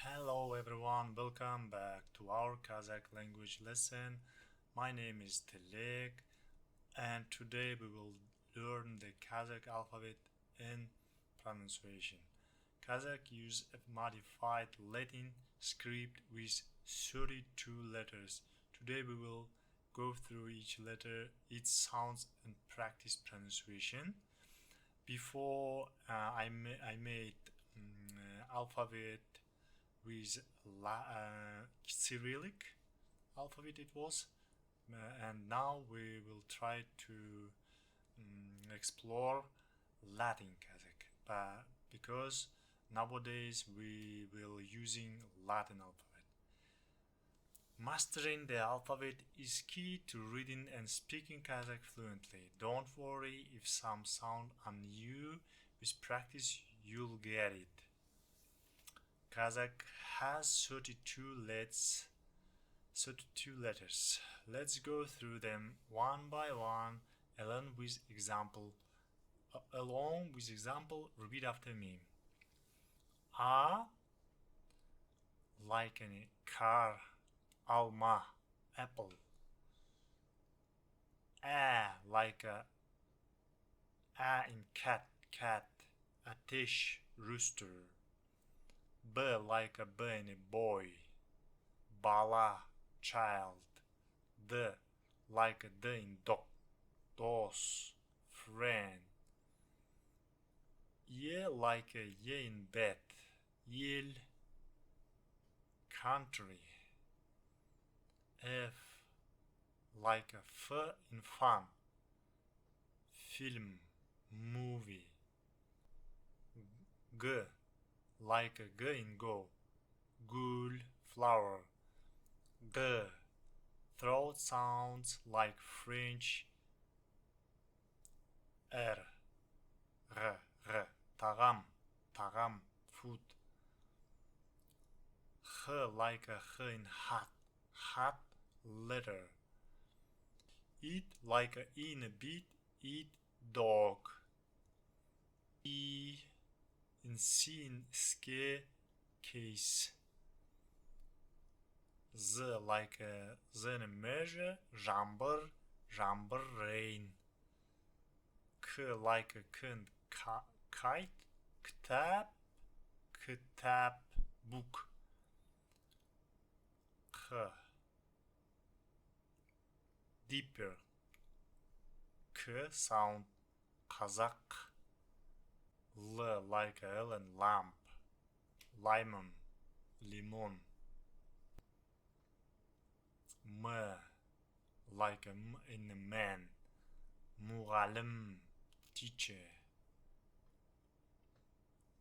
Hello everyone, welcome back to our Kazakh language lesson. My name is Telek and today we will learn the Kazakh alphabet and pronunciation. Kazakh use a modified Latin script with 32 letters. Today we will go through each letter, its sounds and practice pronunciation. Before I made alphabet with Cyrillic alphabet it was, and now we will try to explore Latin Kazakh, because nowadays we will using Latin alphabet. Mastering the alphabet is key to reading and speaking Kazakh fluently. Don't worry if some sound new. With practice you'll get it. Kazakh has 32 letters. Let's go through them one by one along with example. Repeat after me. A like a car, alma, apple. A like a in cat, ateş, rooster. B like a B in a boy, bala, child. D like a D in dog, dost, friend. Y like a Y in bed, yel, country. F like a F in fun, film, movie. G like a G in go, gul, flower. G throat sounds like French. R tagam, food. H like a H in hat, letter. Eat like a E in a beat, eat, dog. E in C in ske, case. Z like a Z in a measure, jambır, rain. K like a K in kite, kitap, book. K deeper. K sound Kazakh. L like a L in lamp, limon. M like a M in a man, muallim, teacher.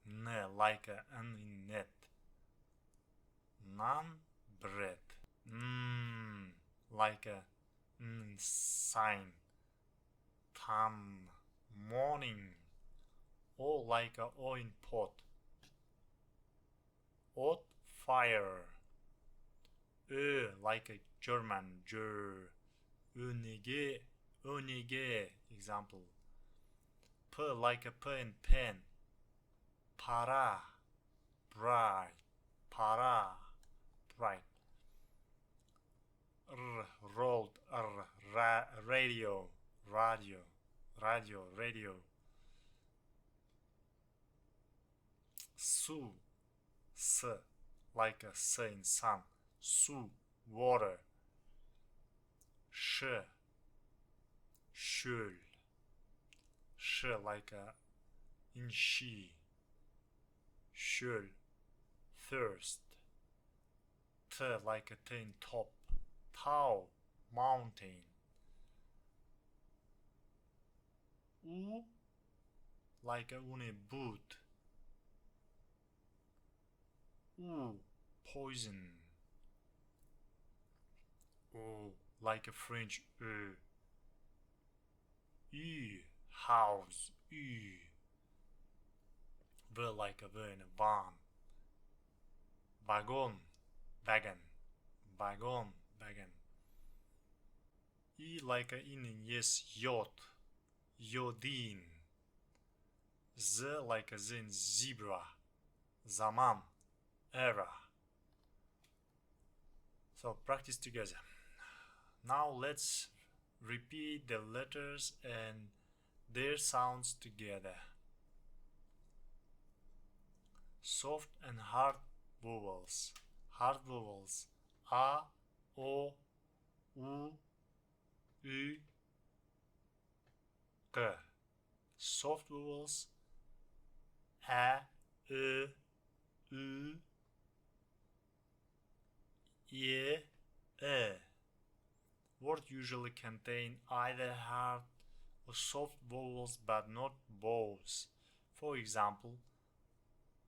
N like a N in net, nan, bread. Like a N in sign, tan, morning. O like a O in pot, oat, fire. Ö like a German, önege, example. P like a P in pen, para, bright. Rolled, radio. Su, s like a S in sun, su, water. Sh like a in she, şöl, thirst. T like a T in top, tau, mountain. U like a une boot. U poison. O like a French Ü, house, V like a V in a van, wagon. E like a in yes, yacht, yodin. Z like a Z in zebra, zaman, era. So practice together. Now let's repeat the letters and their sounds together. Soft and hard vowels. Hard vowels. A, O, U, Ü, G. Soft vowels. A, Ö, Ü, Y, E. Words usually contain either hard or soft vowels but not both. For example,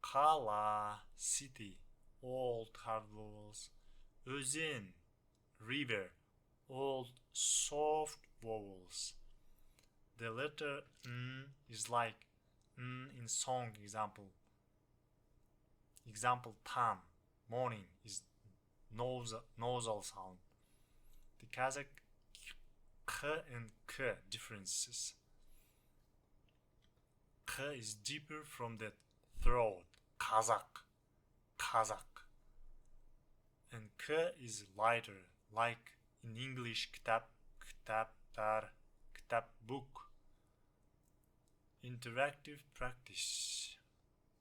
Kala, city, old hard vowels. Özin, river, old soft vowels. The letter N is like N in song example. Example tam, morning is nasal sound. The Kazakh K and K differences. K is deeper from the throat. Kazakh. And K is lighter, like in English kitap, book. Interactive practice.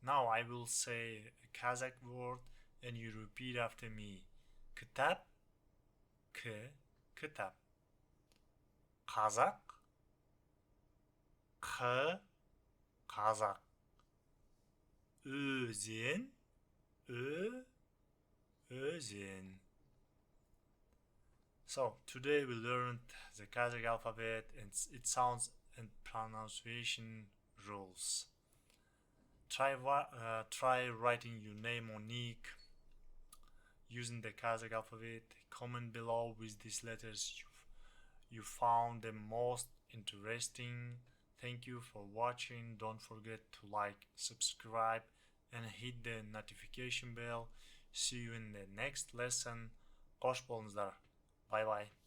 Now I will say a Kazakh word and you repeat after me. Kitap, kitap. Kazakh, Kazakh. Özin, özin. So today we learned the Kazakh alphabet and its sounds and pronunciation rules. Try writing your name or nick using the Kazakh alphabet. Comment below with these letters you found the most interesting. Thank you for watching. Don't forget to like, subscribe and hit the notification bell. See you in the next lesson. Hoş bolunuzlar. Bye bye.